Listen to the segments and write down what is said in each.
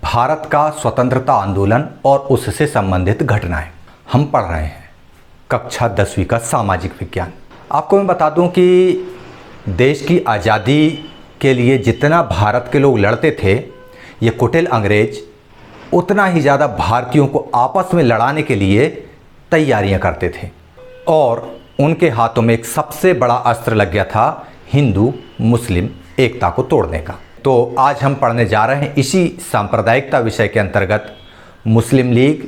भारत का स्वतंत्रता आंदोलन और उससे संबंधित घटनाएं हम पढ़ रहे हैं। कक्षा 10वीं का सामाजिक विज्ञान। आपको मैं बता दूं कि देश की आज़ादी के लिए जितना भारत के लोग लड़ते थे, ये कुटिल अंग्रेज उतना ही ज़्यादा भारतीयों को आपस में लड़ाने के लिए तैयारियां करते थे और उनके हाथों में एक सबसे बड़ा अस्त्र लग गया था हिंदू मुस्लिम एकता को तोड़ने का। तो आज हम पढ़ने जा रहे हैं इसी सांप्रदायिकता विषय के अंतर्गत मुस्लिम लीग,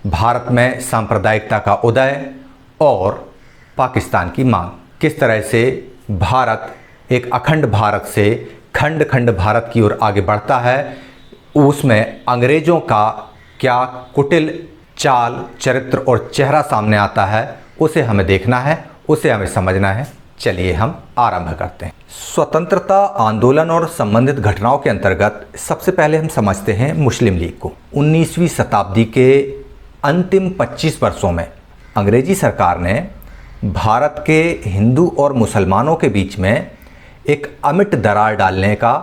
भारत में सांप्रदायिकता का उदय और पाकिस्तान की मांग। किस तरह से भारत एक अखंड भारत से खंड खंड भारत की ओर आगे बढ़ता है, उसमें अंग्रेज़ों का क्या कुटिल चाल, चरित्र और चेहरा सामने आता है, उसे हमें देखना है, उसे हमें समझना है। चलिए हम आरंभ करते हैं। स्वतंत्रता आंदोलन और संबंधित घटनाओं के अंतर्गत सबसे पहले हम समझते हैं मुस्लिम लीग को। 19वीं शताब्दी के अंतिम 25 वर्षों में अंग्रेजी सरकार ने भारत के हिंदू और मुसलमानों के बीच में एक अमिट दरार डालने का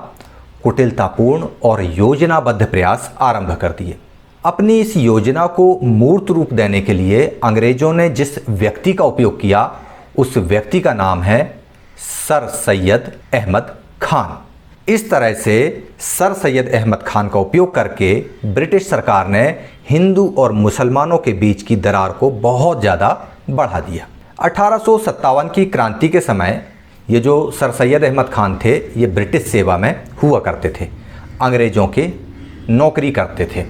कुटिलतापूर्ण और योजनाबद्ध प्रयास आरंभ कर दिए। अपनी इस योजना को मूर्त रूप देने के लिए अंग्रेजों ने जिस व्यक्ति का उपयोग किया, उस व्यक्ति का नाम है सर सैयद अहमद खान। इस तरह से सर सैयद अहमद खान का उपयोग करके ब्रिटिश सरकार ने हिंदू और मुसलमानों के बीच की दरार को बहुत ज़्यादा बढ़ा दिया। 1857 की क्रांति के समय ये जो सर सैयद अहमद खान थे, ये ब्रिटिश सेवा में हुआ करते थे, अंग्रेज़ों के नौकरी करते थे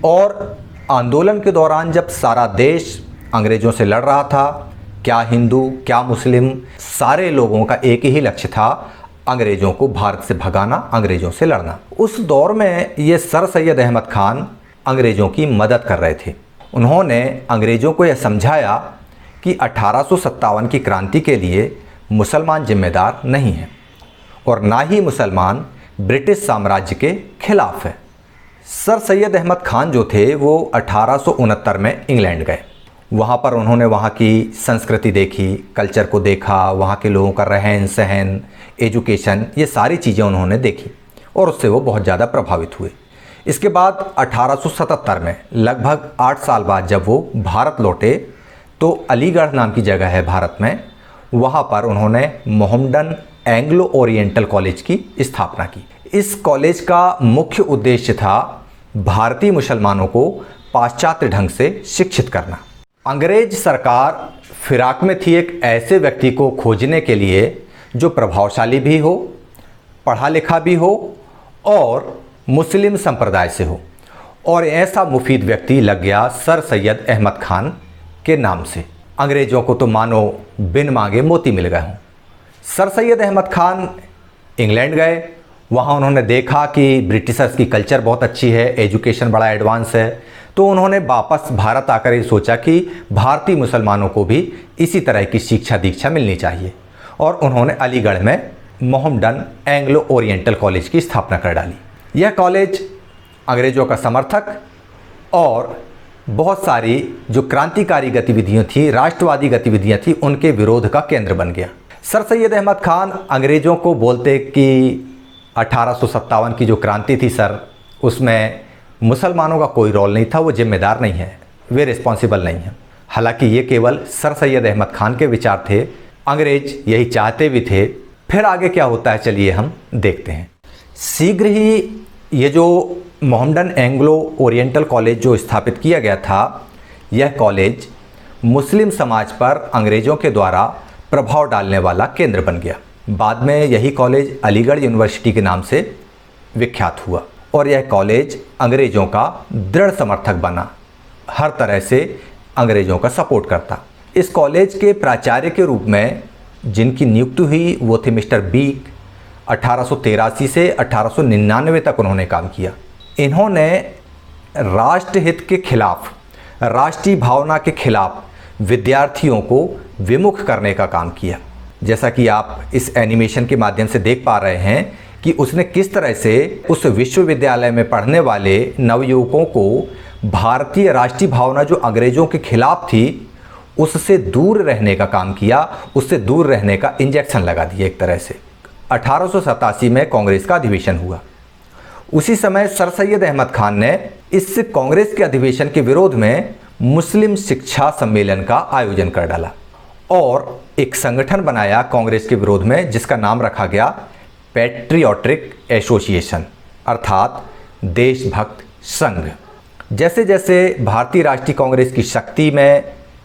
और आंदोलन के दौरान जब सारा देश अंग्रेज़ों से लड़ रहा था, क्या हिंदू क्या मुस्लिम, सारे लोगों का एक ही लक्ष्य था, अंग्रेज़ों को भारत से भगाना, अंग्रेज़ों से लड़ना। उस दौर में ये सर सैयद अहमद खान अंग्रेज़ों की मदद कर रहे थे। उन्होंने अंग्रेज़ों को यह समझाया कि 1857 की क्रांति के लिए मुसलमान जिम्मेदार नहीं हैं और ना ही मुसलमान ब्रिटिश साम्राज्य के खिलाफ है। सर सैयद अहमद खान जो थे वो 1869 में इंग्लैंड गए। वहाँ पर उन्होंने वहाँ की संस्कृति देखी, कल्चर को देखा, वहाँ के लोगों का रहन सहन, एजुकेशन, ये सारी चीज़ें उन्होंने देखी और उससे वो बहुत ज़्यादा प्रभावित हुए। इसके बाद 1877 में लगभग 8 साल बाद जब वो भारत लौटे तो अलीगढ़ नाम की जगह है भारत में, वहाँ पर उन्होंने मोहम्मडन एंग्लो ओरिएंटल कॉलेज की स्थापना की। इस कॉलेज का मुख्य उद्देश्य था भारतीय मुसलमानों को पाश्चात्य ढंग से शिक्षित करना। अंग्रेज सरकार फिराक में थी एक ऐसे व्यक्ति को खोजने के लिए जो प्रभावशाली भी हो, पढ़ा लिखा भी हो और मुस्लिम संप्रदाय से हो, और ऐसा मुफीद व्यक्ति लग गया सर सैयद अहमद खान के नाम से। अंग्रेज़ों को तो मानो बिन मांगे मोती मिल गए हों। सर सैयद अहमद खान इंग्लैंड गए, वहाँ उन्होंने देखा कि ब्रिटिशर्स की कल्चर बहुत अच्छी है, एजुकेशन बड़ा एडवांस है, तो उन्होंने वापस भारत आकर ये सोचा कि भारतीय मुसलमानों को भी इसी तरह की शिक्षा दीक्षा मिलनी चाहिए और उन्होंने अलीगढ़ में मोहम्मडन एंग्लो ओरिएंटल कॉलेज की स्थापना कर डाली। यह कॉलेज अंग्रेज़ों का समर्थक और बहुत सारी जो क्रांतिकारी गतिविधियाँ थी, राष्ट्रवादी गतिविधियाँ थी, उनके विरोध का केंद्र बन गया। सर सैयद अहमद खान अंग्रेज़ों को बोलते कि 1857 की जो क्रांति थी सर, उसमें मुसलमानों का कोई रोल नहीं था, वो जिम्मेदार नहीं है, वे रिस्पॉन्सिबल नहीं हैं। हालांकि ये केवल सर सैयद अहमद खान के विचार थे, अंग्रेज यही चाहते भी थे। फिर आगे क्या होता है, चलिए हम देखते हैं। शीघ्र ही ये जो मोहम्मडन एंग्लो ओरिएंटल कॉलेज जो स्थापित किया गया था, यह कॉलेज मुस्लिम समाज पर अंग्रेज़ों के द्वारा प्रभाव डालने वाला केंद्र बन गया। बाद में यही कॉलेज अलीगढ़ यूनिवर्सिटी के नाम से विख्यात हुआ और यह कॉलेज अंग्रेज़ों का दृढ़ समर्थक बना, हर तरह से अंग्रेज़ों का सपोर्ट करता। इस कॉलेज के प्राचार्य के रूप में जिनकी नियुक्ति हुई वो थे मिस्टर बीक। 1883 से 1899 तक उन्होंने काम किया। इन्होंने राष्ट्रहित के खिलाफ, राष्ट्रीय भावना के खिलाफ विद्यार्थियों को विमुख करने का काम किया। जैसा कि आप इस एनिमेशन के माध्यम से देख पा रहे हैं कि उसने किस तरह से उस विश्वविद्यालय में पढ़ने वाले नवयुवकों को भारतीय राष्ट्रीय भावना जो अंग्रेज़ों के खिलाफ थी, उससे दूर रहने का काम किया, उससे दूर रहने का इंजेक्शन लगा दिया एक तरह से। 1887 में कांग्रेस का अधिवेशन हुआ। उसी समय सर सैयद अहमद खान ने इस कांग्रेस के अधिवेशन के विरोध में मुस्लिम शिक्षा सम्मेलन का आयोजन कर डाला और एक संगठन बनाया कांग्रेस के विरोध में, जिसका नाम रखा गया पैट्रियोटिक एसोसिएशन, अर्थात देशभक्त संघ। जैसे जैसे भारतीय राष्ट्रीय कांग्रेस की शक्ति में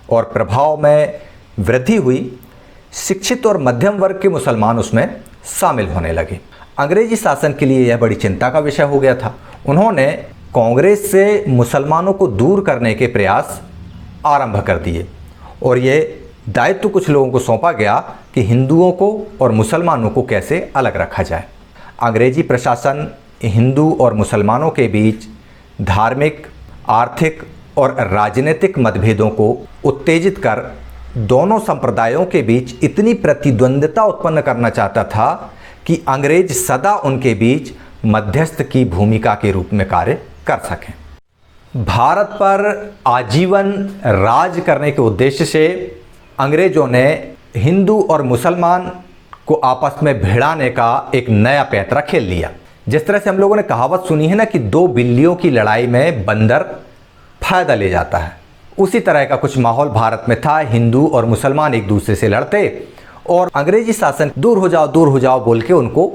और प्रभाव में वृद्धि हुई, शिक्षित और मध्यम वर्ग के मुसलमान उसमें शामिल होने लगे। अंग्रेजी शासन के लिए यह बड़ी चिंता का विषय हो गया था। उन्होंने कांग्रेस से मुसलमानों को दूर करने के प्रयास आरंभ कर दिए और ये दायित्व कुछ लोगों को सौंपा गया कि हिंदुओं को और मुसलमानों को कैसे अलग रखा जाए। अंग्रेजी प्रशासन हिंदू और मुसलमानों के बीच धार्मिक, आर्थिक और राजनीतिक मतभेदों को उत्तेजित कर दोनों संप्रदायों के बीच इतनी प्रतिद्वंद्विता उत्पन्न करना चाहता था कि अंग्रेज सदा उनके बीच मध्यस्थ की भूमिका के रूप में कार्य कर सकें। भारत पर आजीवन राज करने के उद्देश्य से अंग्रेजों ने हिंदू और मुसलमान को आपस में भिड़ाने का एक नया पैंतरा खेल लिया। जिस तरह से हम लोगों ने कहावत सुनी है ना कि दो बिल्लियों की लड़ाई में बंदर फायदा ले जाता है, उसी तरह का कुछ माहौल भारत में था। हिंदू और मुसलमान एक दूसरे से लड़ते और अंग्रेजी शासन दूर हो जाओ बोल के उनको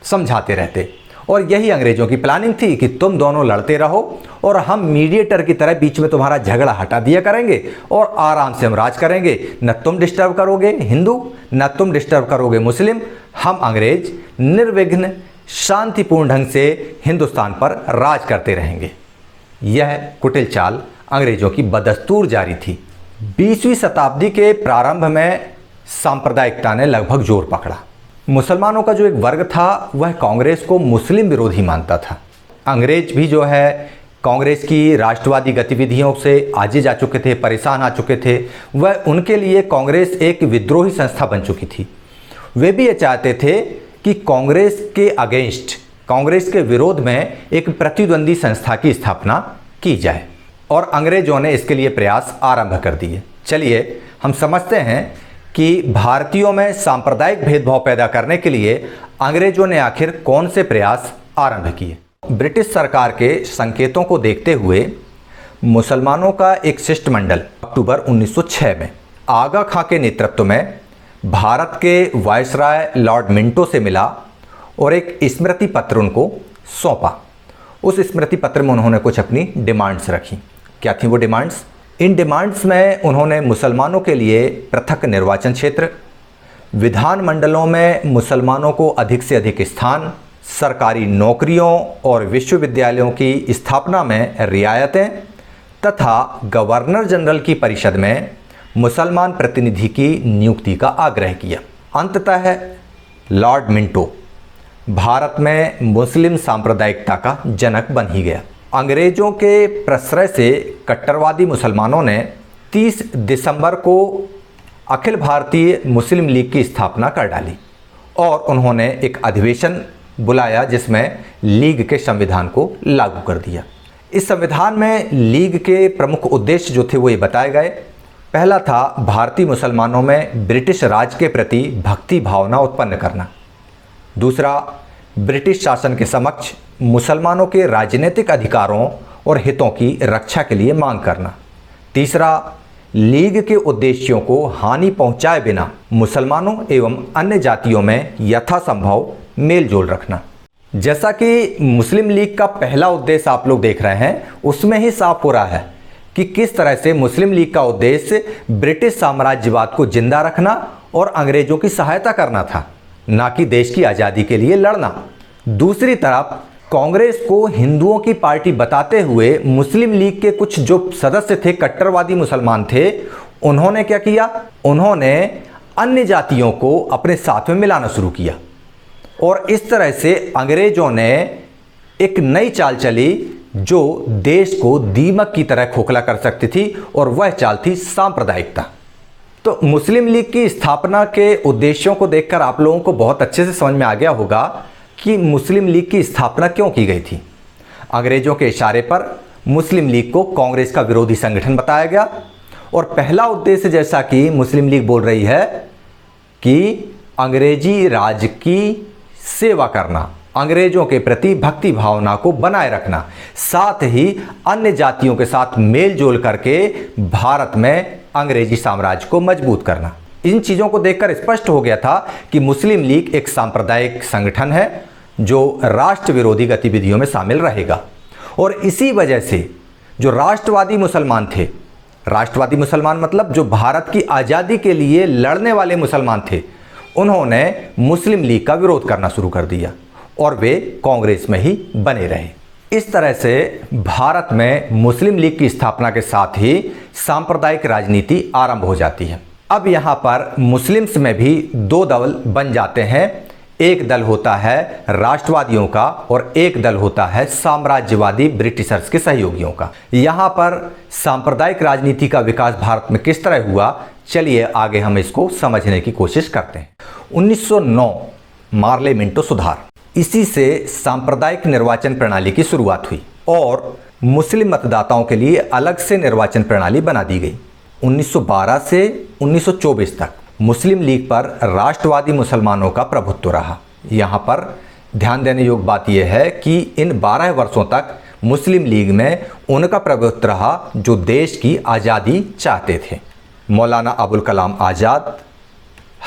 समझाते रहते। और यही अंग्रेजों की प्लानिंग थी कि तुम दोनों लड़ते रहो और हम मीडिएटर की तरह बीच में तुम्हारा झगड़ा हटा दिया करेंगे और आराम से हम राज करेंगे। न तुम डिस्टर्ब करोगे हिंदू, न तुम डिस्टर्ब करोगे मुस्लिम। हम अंग्रेज निर्विघ्न शांतिपूर्ण ढंग से हिंदुस्तान पर राज करते रहेंगे। यह कुटिल चाल अंग्रेजों की बदस्तूर जारी थी। 20वीं शताब्दी के प्रारंभ में सांप्रदायिकता ने लगभग जोर पकड़ा। मुसलमानों का जो एक वर्ग था वह कांग्रेस को मुस्लिम विरोधी मानता था। अंग्रेज भी जो है कांग्रेस की राष्ट्रवादी गतिविधियों से आजे जा चुके थे, परेशान आ चुके थे। वह उनके लिए कांग्रेस एक विद्रोही संस्था बन चुकी थी। वे भी ये चाहते थे कि कांग्रेस के अगेंस्ट, कांग्रेस के विरोध में एक प्रतिद्वंदी संस्था की स्थापना की जाए और अंग्रेजों ने इसके लिए प्रयास आरंभ कर दिए। चलिए हम समझते हैं कि भारतीयों में सांप्रदायिक भेदभाव पैदा करने के लिए अंग्रेजों ने आखिर कौन से प्रयास आरंभ किए। ब्रिटिश सरकार के संकेतों को देखते हुए मुसलमानों का एक शिष्टमंडल अक्टूबर 1906 में आगा खां के नेतृत्व में भारत के वायसराय लॉर्ड मिंटो से मिला और एक स्मृति पत्र उनको सौंपा। उस स्मृति पत्र में उन्होंने कुछ अपनी डिमांड्स रखी। क्या थी वो डिमांड्स? इन डिमांड्स में उन्होंने मुसलमानों के लिए पृथक निर्वाचन क्षेत्र, विधानमंडलों में मुसलमानों को अधिक से अधिक स्थान, सरकारी नौकरियों और विश्वविद्यालयों की स्थापना में रियायतें तथा गवर्नर जनरल की परिषद में मुसलमान प्रतिनिधि की नियुक्ति का आग्रह किया। अंततः लॉर्ड मिंटो भारत में मुस्लिम सांप्रदायिकता का जनक बन ही गया। अंग्रेजों के प्रश्रय से कट्टरवादी मुसलमानों ने 30 दिसंबर को अखिल भारतीय मुस्लिम लीग की स्थापना कर डाली और उन्होंने एक अधिवेशन बुलाया जिसमें लीग के संविधान को लागू कर दिया। इस संविधान में लीग के प्रमुख उद्देश्य जो थे वो ये बताए गए। पहला था भारतीय मुसलमानों में ब्रिटिश राज के प्रति भक्ति भावना उत्पन्न करना। दूसरा, ब्रिटिश शासन के समक्ष मुसलमानों के राजनीतिक अधिकारों और हितों की रक्षा के लिए मांग करना। तीसरा, लीग के उद्देश्यों को हानि पहुंचाए बिना मुसलमानों एवं अन्य जातियों में यथासंभव मेल जोल रखना। जैसा कि मुस्लिम लीग का पहला उद्देश्य आप लोग देख रहे हैं, उसमें ही साफ हो रहा है कि किस तरह से मुस्लिम लीग का उद्देश्य ब्रिटिश साम्राज्यवाद को जिंदा रखना और अंग्रेजों की सहायता करना था, ना कि देश की आज़ादी के लिए लड़ना। दूसरी तरफ कांग्रेस को हिंदुओं की पार्टी बताते हुए मुस्लिम लीग के कुछ जो सदस्य थे, कट्टरवादी मुसलमान थे, उन्होंने क्या किया? उन्होंने अन्य जातियों को अपने साथ में मिलाना शुरू किया और इस तरह से अंग्रेजों ने एक नई चाल चली जो देश को दीमक की तरह खोखला कर सकती थी और वह चाल थी सांप्रदायिकता। तो मुस्लिम लीग की स्थापना के उद्देश्यों को देखकर आप लोगों को बहुत अच्छे से समझ में आ गया होगा कि मुस्लिम लीग की स्थापना क्यों की गई थी। अंग्रेजों के इशारे पर मुस्लिम लीग को कांग्रेस का विरोधी संगठन बताया गया और पहला उद्देश्य, जैसा कि मुस्लिम लीग बोल रही है, कि अंग्रेजी राज की सेवा करना, अंग्रेजों के प्रति भक्ति भावना को बनाए रखना, साथ ही अन्य जातियों के साथ मेल जोल करके भारत में अंग्रेजी साम्राज्य को मजबूत करना। इन चीज़ों को देखकर स्पष्ट हो गया था कि मुस्लिम लीग एक सांप्रदायिक संगठन है जो राष्ट्र विरोधी गतिविधियों में शामिल रहेगा। और इसी वजह से जो राष्ट्रवादी मुसलमान थे, राष्ट्रवादी मुसलमान मतलब जो भारत की आज़ादी के लिए लड़ने वाले मुसलमान थे, उन्होंने मुस्लिम लीग का विरोध करना शुरू कर दिया और वे कांग्रेस में ही बने रहे। इस तरह से भारत में मुस्लिम लीग की स्थापना के साथ ही सांप्रदायिक राजनीति आरंभ हो जाती है। अब यहाँ पर मुस्लिम्स में भी दो दल बन जाते हैं। एक दल होता है राष्ट्रवादियों का और एक दल होता है साम्राज्यवादी ब्रिटिशर्स के सहयोगियों का। यहाँ पर सांप्रदायिक राजनीति का विकास भारत में किस तरह हुआ, चलिए आगे हम इसको समझने की कोशिश करते हैं। 1909 मार्ले मिंटो सुधार, इसी से सांप्रदायिक निर्वाचन प्रणाली की शुरुआत हुई और मुस्लिम मतदाताओं के लिए अलग से निर्वाचन प्रणाली बना दी गई। 1912 से 1924 तक मुस्लिम लीग पर राष्ट्रवादी मुसलमानों का प्रभुत्व रहा। यहाँ पर ध्यान देने योग्य बात यह है कि इन 12 वर्षों तक मुस्लिम लीग में उनका प्रभुत्व रहा जो देश की आज़ादी चाहते थे। मौलाना अबुल कलाम आज़ाद,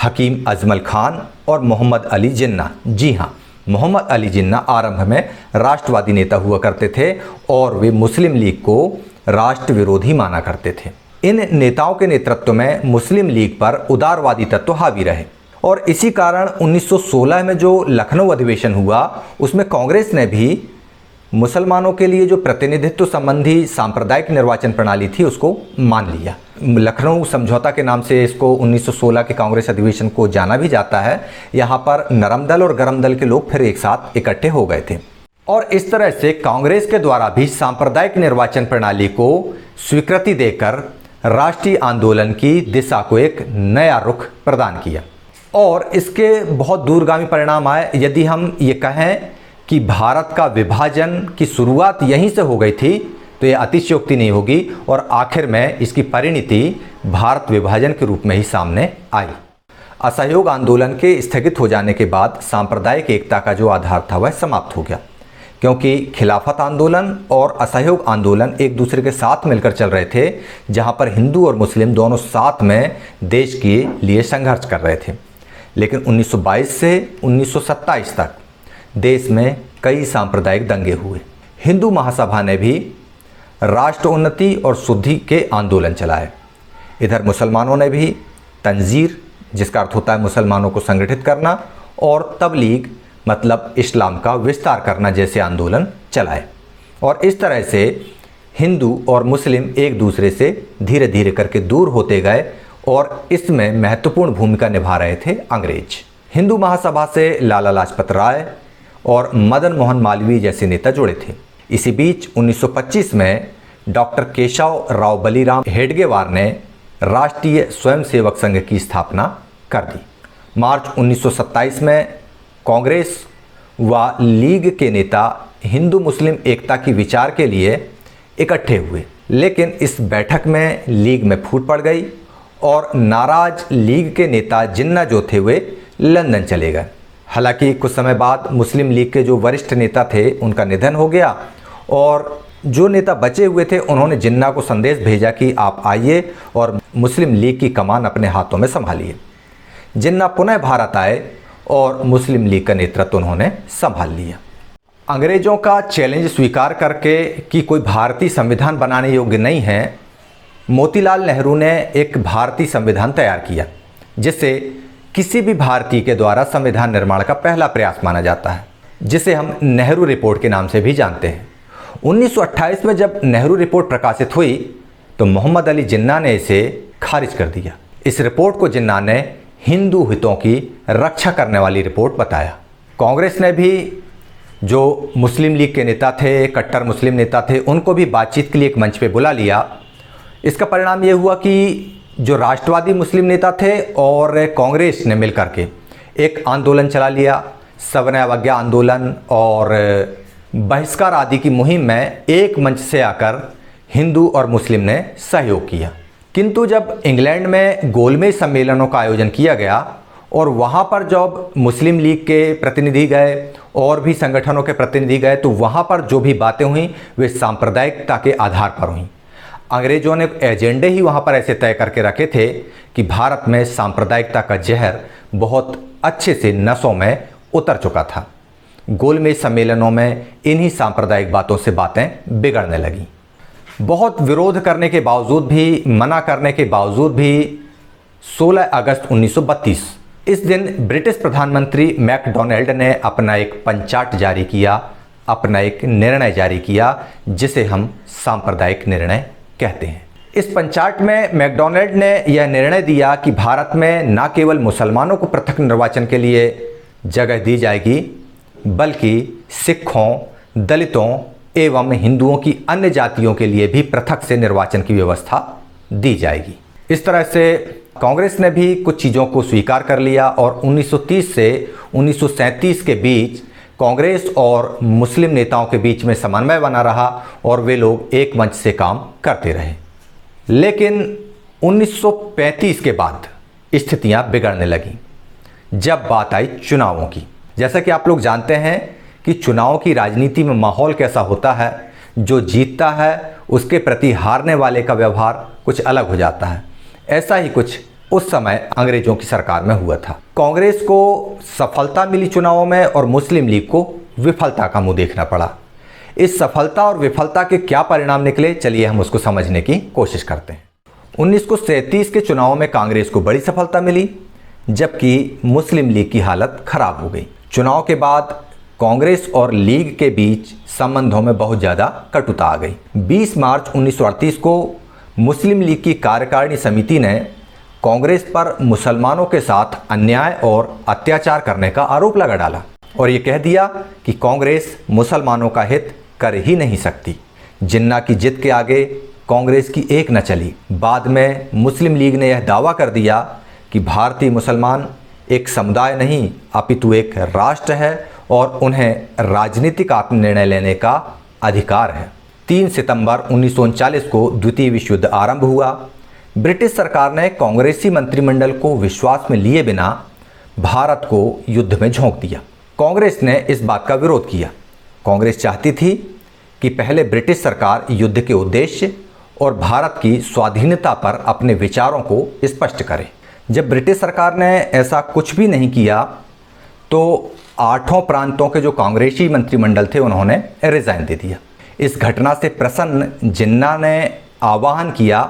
हकीम अजमल खान और मोहम्मद अली जिन्ना। जी हाँ, मोहम्मद अली जिन्ना आरंभ में राष्ट्रवादी नेता हुआ करते थे और वे मुस्लिम लीग को राष्ट्र विरोधी माना करते थे। इन नेताओं के नेतृत्व में मुस्लिम लीग पर उदारवादी तत्व हावी रहे और इसी कारण 1916 में जो लखनऊ अधिवेशन हुआ उसमें कांग्रेस ने भी मुसलमानों के लिए जो प्रतिनिधित्व संबंधी सांप्रदायिक निर्वाचन प्रणाली थी उसको मान लिया। लखनऊ समझौता के नाम से इसको 1916 के कांग्रेस अधिवेशन को जाना भी जाता है। यहाँ पर नरम दल और गरम दल के लोग फिर एक साथ इकट्ठे हो गए थे और इस तरह से कांग्रेस के द्वारा भी सांप्रदायिक निर्वाचन प्रणाली को स्वीकृति देकर राष्ट्रीय आंदोलन की दिशा को एक नया रुख प्रदान किया और इसके बहुत दूरगामी परिणाम आए। यदि हम ये कहें कि भारत का विभाजन की शुरुआत यहीं से हो गई थी तो ये अतिशयोक्ति नहीं होगी और आखिर में इसकी परिणति भारत विभाजन के रूप में ही सामने आई। असहयोग आंदोलन के स्थगित हो जाने के बाद सांप्रदायिक एकता का जो आधार था वह समाप्त हो गया, क्योंकि खिलाफत आंदोलन और असहयोग आंदोलन एक दूसरे के साथ मिलकर चल रहे थे, जहां पर हिंदू और मुस्लिम दोनों साथ में देश के लिए संघर्ष कर रहे थे। लेकिन 1922 से 1927 तक देश में कई सांप्रदायिक दंगे हुए। हिंदू महासभा ने भी राष्ट्र उन्नति और शुद्धि के आंदोलन चलाए। इधर मुसलमानों ने भी तंजीर, जिसका अर्थ होता है मुसलमानों को संगठित करना, और तबलीग मतलब इस्लाम का विस्तार करना जैसे आंदोलन चलाए और इस तरह से हिंदू और मुस्लिम एक दूसरे से धीरे धीरे करके दूर होते गए और इसमें महत्वपूर्ण भूमिका निभा रहे थे अंग्रेज। हिंदू महासभा से लाला लाजपत राय और मदन मोहन मालवीय जैसे नेता जुड़े थे। इसी बीच 1925 में डॉक्टर केशव राव बलीराम हेडगेवार ने राष्ट्रीय स्वयंसेवक संघ की स्थापना कर दी। मार्च 1927 में कांग्रेस व लीग के नेता हिंदू मुस्लिम एकता की विचार के लिए इकट्ठे हुए, लेकिन इस बैठक में लीग में फूट पड़ गई और नाराज लीग के नेता जिन्ना जो थे वे लंदन चले गए। हालांकि कुछ समय बाद मुस्लिम लीग के जो वरिष्ठ नेता थे उनका निधन हो गया और जो नेता बचे हुए थे उन्होंने जिन्ना को संदेश भेजा कि आप आइए और मुस्लिम लीग की कमान अपने हाथों में संभालिए। जिन्ना पुनः भारत आए और मुस्लिम लीग का नेतृत्व उन्होंने संभाल लिया। अंग्रेजों का चैलेंज स्वीकार करके कि कोई भारतीय संविधान बनाने योग्य नहीं है, मोतीलाल नेहरू ने एक भारतीय संविधान तैयार किया, जिसे किसी भी भारतीय के द्वारा संविधान निर्माण का पहला प्रयास माना जाता है, जिसे हम नेहरू रिपोर्ट के नाम से भी जानते हैं। 1928 में जब नेहरू रिपोर्ट प्रकाशित हुई तो मोहम्मद अली जिन्ना ने इसे खारिज कर दिया। इस रिपोर्ट को जिन्ना ने हिंदू हितों की रक्षा करने वाली रिपोर्ट बताया। कांग्रेस ने भी जो मुस्लिम लीग के नेता थे, कट्टर मुस्लिम नेता थे, उनको भी बातचीत के लिए एक मंच पे बुला लिया। इसका परिणाम ये हुआ कि जो राष्ट्रवादी मुस्लिम नेता थे और कांग्रेस ने मिलकर के एक आंदोलन चला लिया। सविनय अवज्ञा आंदोलन और बहिष्कार आदि की मुहिम में एक मंच से आकर हिंदू और मुस्लिम ने सहयोग किया। किंतु जब इंग्लैंड में गोलमेज सम्मेलनों का आयोजन किया गया और वहाँ पर जब मुस्लिम लीग के प्रतिनिधि गए और भी संगठनों के प्रतिनिधि गए तो वहाँ पर जो भी बातें हुई वे सांप्रदायिकता के आधार पर हुई। अंग्रेजों ने एजेंडे ही वहाँ पर ऐसे तय करके रखे थे कि भारत में सांप्रदायिकता का जहर बहुत अच्छे से नसों में उतर चुका था। गोलमेज सम्मेलनों में इन्हीं सांप्रदायिक बातों से बातें बिगड़ने लगीं। बहुत विरोध करने के बावजूद भी, मना करने के बावजूद भी 16 अगस्त 1932 इस दिन ब्रिटिश प्रधानमंत्री मैकडोनाल्ड ने अपना एक पंचाट जारी किया, अपना एक निर्णय जारी किया जिसे हम सांप्रदायिक निर्णय कहते हैं। इस पंचाट में मैकडोनाल्ड ने यह निर्णय दिया कि भारत में न केवल मुसलमानों को पृथक निर्वाचन के लिए जगह दी जाएगी, बल्कि सिखों, दलितों एवं हिंदुओं की अन्य जातियों के लिए भी पृथक से निर्वाचन की व्यवस्था दी जाएगी। इस तरह से कांग्रेस ने भी कुछ चीज़ों को स्वीकार कर लिया और 1930 से 1937 के बीच कांग्रेस और मुस्लिम नेताओं के बीच में समन्वय बना रहा और वे लोग एक मंच से काम करते रहे। लेकिन 1935 के बाद स्थितियां बिगड़ने लगीं जब बात आई चुनावों की। जैसा कि आप लोग जानते हैं कि चुनाव की राजनीति में माहौल कैसा होता है, जो जीतता है उसके प्रति हारने वाले का व्यवहार कुछ अलग हो जाता है। ऐसा ही कुछ उस समय अंग्रेजों की सरकार में हुआ था। कांग्रेस को सफलता मिली चुनावों में और मुस्लिम लीग को विफलता का मुंह देखना पड़ा। इस सफलता और विफलता के क्या परिणाम निकले, चलिए हम उसको समझने की कोशिश करते हैं। 1937 के चुनावों में कांग्रेस को बड़ी सफलता मिली, जबकि मुस्लिम लीग की हालत खराब हो गई। चुनाव के बाद कांग्रेस और लीग के बीच संबंधों में बहुत ज़्यादा कटुता आ गई। 20 मार्च 1938 को मुस्लिम लीग की कार्यकारिणी समिति ने कांग्रेस पर मुसलमानों के साथ अन्याय और अत्याचार करने का आरोप लगा डाला और ये कह दिया कि कांग्रेस मुसलमानों का हित कर ही नहीं सकती। जिन्ना की जिद के आगे कांग्रेस की एक न चली। बाद में मुस्लिम लीग ने यह दावा कर दिया कि भारतीय मुसलमान एक समुदाय नहीं अपितु एक राष्ट्र है और उन्हें राजनीतिक आत्मनिर्णय लेने का अधिकार है। 3 सितंबर 1939 को द्वितीय विश्व युद्ध आरंभ हुआ। ब्रिटिश सरकार ने कांग्रेसी मंत्रिमंडल को विश्वास में लिए बिना भारत को युद्ध में झोंक दिया। कांग्रेस ने इस बात का विरोध किया। कांग्रेस चाहती थी कि पहले ब्रिटिश सरकार युद्ध के उद्देश्य और भारत की स्वाधीनता पर अपने विचारों को स्पष्ट करे। जब ब्रिटिश सरकार ने ऐसा कुछ भी नहीं किया तो 8 प्रांतों के जो कांग्रेसी मंत्रिमंडल थे उन्होंने रिजाइन दे दिया। इस घटना से प्रसन्न जिन्ना ने आह्वान किया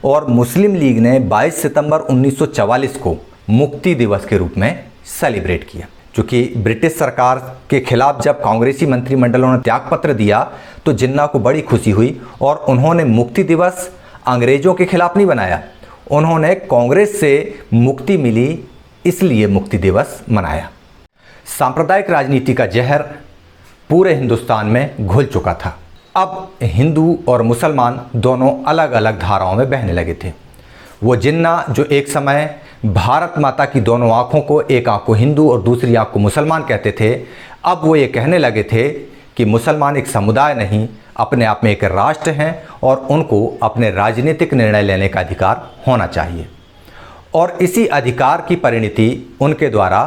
और मुस्लिम लीग ने 22 सितंबर 1944 को मुक्ति दिवस के रूप में सेलिब्रेट किया। क्योंकि ब्रिटिश सरकार के खिलाफ जब कांग्रेसी मंत्रिमंडलों ने त्यागपत्र दिया तो जिन्ना को बड़ी खुशी हुई और उन्होंने मुक्ति दिवस अंग्रेजों के खिलाफ नहीं बनाया, उन्होंने कांग्रेस से मुक्ति मिली इसलिए मुक्ति दिवस मनाया। सांप्रदायिक राजनीति का जहर पूरे हिंदुस्तान में घुल चुका था। अब हिंदू और मुसलमान दोनों अलग अलग धाराओं में बहने लगे थे। वो जिन्ना जो एक समय भारत माता की दोनों आँखों को, एक आँख को हिंदू और दूसरी आँख को मुसलमान कहते थे, अब वो ये कहने लगे थे कि मुसलमान एक समुदाय नहीं, अपने आप में एक राष्ट्र हैं और उनको अपने राजनीतिक निर्णय लेने का अधिकार होना चाहिए। और इसी अधिकार की परिणति उनके द्वारा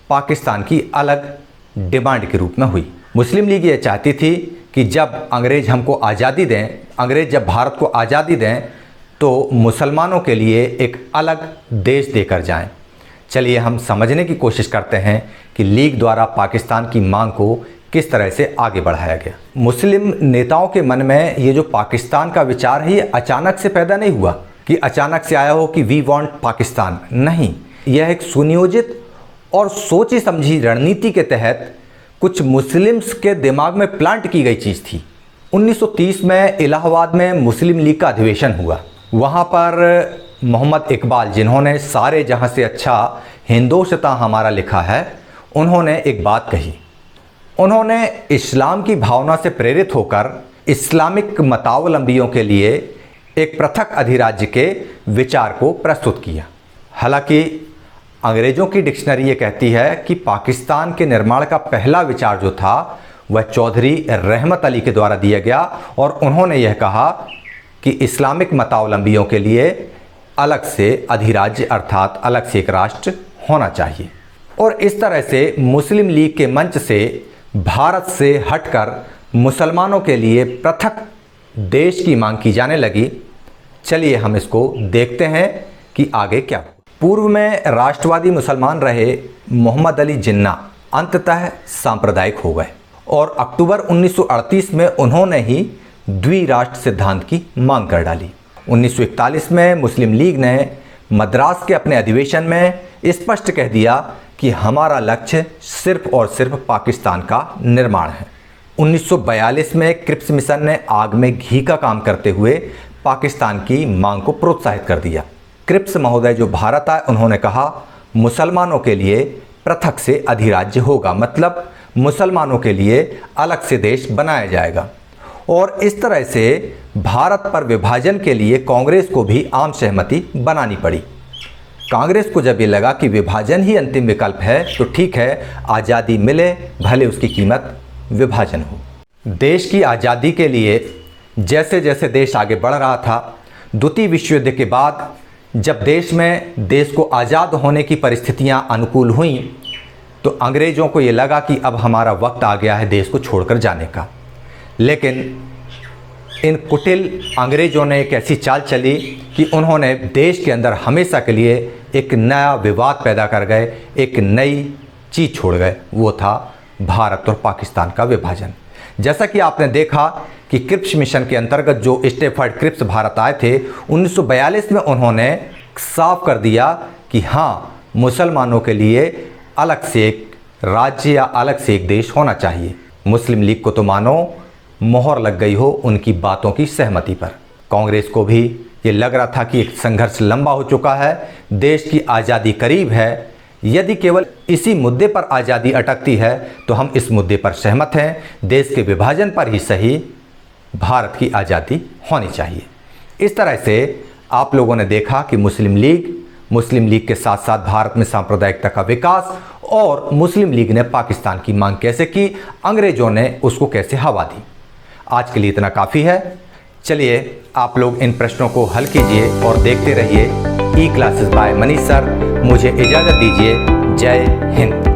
पाकिस्तान की अलग डिमांड के रूप में हुई। मुस्लिम लीग ये चाहती थी कि जब अंग्रेज हमको आज़ादी दें, अंग्रेज जब भारत को आज़ादी दें तो मुसलमानों के लिए एक अलग देश देकर जाएं। चलिए हम समझने की कोशिश करते हैं कि लीग द्वारा पाकिस्तान की मांग को किस तरह से आगे बढ़ाया गया। मुस्लिम नेताओं के मन में ये जो पाकिस्तान का विचार है ये अचानक से पैदा नहीं हुआ कि अचानक से आया हो कि वी वांट पाकिस्तान, नहीं, यह एक सुनियोजित और सोची समझी रणनीति के तहत कुछ मुस्लिम्स के दिमाग में प्लांट की गई चीज़ थी। 1930 में इलाहाबाद में मुस्लिम लीग का अधिवेशन हुआ। वहाँ पर मोहम्मद इकबाल, जिन्होंने सारे जहाँ से अच्छा हिंदोस्तां हमारा लिखा है, उन्होंने एक बात कही। उन्होंने इस्लाम की भावना से प्रेरित होकर इस्लामिक मतावलंबियों के लिए एक पृथक अधिराज्य के विचार को प्रस्तुत किया। हालांकि अंग्रेज़ों की डिक्शनरी ये कहती है कि पाकिस्तान के निर्माण का पहला विचार जो था वह चौधरी रहमत अली के द्वारा दिया गया और उन्होंने यह कहा कि इस्लामिक मतावलंबियों के लिए अलग से अधिराज्य अर्थात अलग से एक राष्ट्र होना चाहिए। और इस तरह से मुस्लिम लीग के मंच से भारत से हटकर मुसलमानों के लिए पृथक देश की मांग की जाने लगी। चलिए हम इसको देखते हैं कि आगे क्या। पूर्व में राष्ट्रवादी मुसलमान रहे मोहम्मद अली जिन्ना अंततः सांप्रदायिक हो गए और अक्टूबर 1938 में उन्होंने ही द्विराष्ट्र सिद्धांत की मांग कर डाली। 1941 में मुस्लिम लीग ने मद्रास के अपने अधिवेशन में स्पष्ट कह दिया कि हमारा लक्ष्य सिर्फ और सिर्फ पाकिस्तान का निर्माण है। 1942 में क्रिप्स मिशन ने आग में घी का काम करते हुए पाकिस्तान की मांग को प्रोत्साहित कर दिया। क्रिप्स महोदय जो भारत आए, उन्होंने कहा मुसलमानों के लिए पृथक से अधिराज्य होगा, मतलब मुसलमानों के लिए अलग से देश बनाया जाएगा। और इस तरह से भारत पर विभाजन के लिए कांग्रेस को भी आम सहमति बनानी पड़ी। कांग्रेस को जब ये लगा कि विभाजन ही अंतिम विकल्प है तो ठीक है, आज़ादी मिले भले उसकी कीमत विभाजन हो। देश की आज़ादी के लिए जैसे जैसे देश आगे बढ़ रहा था, द्वितीय विश्व युद्ध के बाद जब देश को आज़ाद होने की परिस्थितियां अनुकूल हुईं तो अंग्रेज़ों को ये लगा कि अब हमारा वक्त आ गया है देश को छोड़कर जाने का। लेकिन इन कुटिल अंग्रेज़ों ने एक ऐसी चाल चली कि उन्होंने देश के अंदर हमेशा के लिए एक नया विवाद पैदा कर गए, एक नई चीज़ छोड़ गए, वो था भारत और पाकिस्तान का विभाजन। जैसा कि आपने देखा कि क्रिप्स मिशन के अंतर्गत जो स्टेफर्ड क्रिप्स भारत आए थे, 1942 में उन्होंने साफ कर दिया कि हाँ, मुसलमानों के लिए अलग से एक राज्य या अलग से एक देश होना चाहिए। मुस्लिम लीग को तो मानो मोहर लग गई हो उनकी बातों की सहमति पर। कांग्रेस को भी ये लग रहा था कि एक संघर्ष लंबा हो चुका है, देश की आज़ादी करीब है। यदि केवल इसी मुद्दे पर आज़ादी अटकती है तो हम इस मुद्दे पर सहमत हैं, देश के विभाजन पर ही सही भारत की आज़ादी होनी चाहिए। इस तरह से आप लोगों ने देखा कि मुस्लिम लीग के साथ साथ भारत में सांप्रदायिकता का विकास और मुस्लिम लीग ने पाकिस्तान की मांग कैसे की, अंग्रेज़ों ने उसको कैसे हवा दी। आज के लिए इतना काफ़ी है। चलिए आप लोग इन प्रश्नों को हल कीजिए और देखते रहिए ई क्लासेस बाय मनीष सर। मुझे इजाज़त दीजिए। जय हिंद।